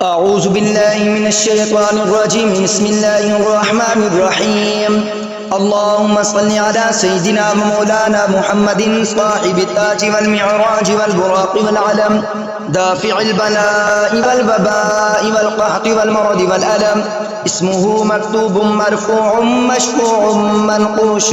أعوذ بالله من الشيطان الرجيم. بسم الله الرحمن الرحيم. اللهم صل على سيدنا ومولانا محمد صاحب التاج والمعراج والبراق والعلم، دافع البلاء والوباء والقحط والمرض والألم. اسمه مكتوب مرفوع مشفوع منقوش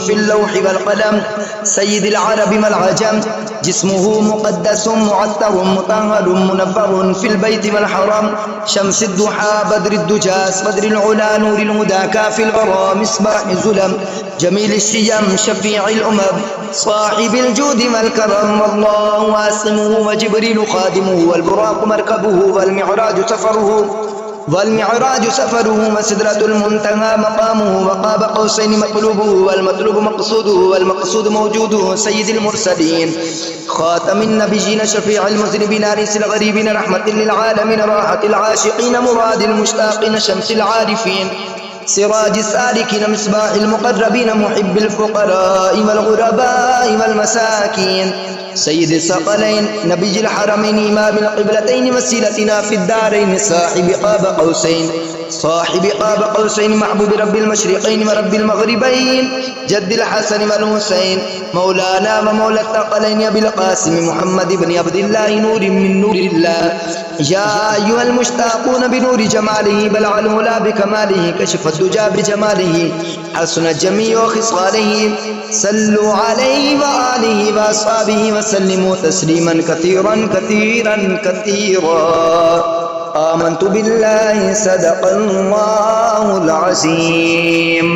في اللوح والقلم، سيد العرب والعجم. جسمه مقدس معطر مطهر منفر في البيت والحرم، شمس الضحى بدر الدجى بدر العلا نور الهدى كافي الغرى مصباح الظلم، جميل الشيم شفيع الأمم صاحب الجود والكرم. والله عاصمه وجبريل خادمه والبراق مركبه والمعراج سفره وسدرة المنتهى مقامه وقاب قوسين مطلوبه والمطلوب مقصوده والمقصود موجوده، سيد المرسلين خاتم النبيين شفيع المذنبين أنيس الغريبين رحمة للعالمين راحة العاشقين مراد المشتاقين شمس العارفين سراج السالكين مصباح المقربين محب الفقراء والغرباء والمساكين، سيد الثقلين نبي الحرمين إمام القبلتين وسيلتنا في الدارين صاحب قاب قوسين محبوب رب المشرقين ورب المغربين، جد الحسن والحسين مولانا ومولى الثقلين أبي القاسم محمد بن عبد الله نور من نور الله. يا أيها المشتاقون بنور جماله بلع الهلا بكماله كشف الدجى بجماله حسن جميع خصاله، صلوا عليه وآله وأصحابه وسلموا تسليما كثيرا كثيرا كثيرا. آمنت بالله صدق الله العظيم.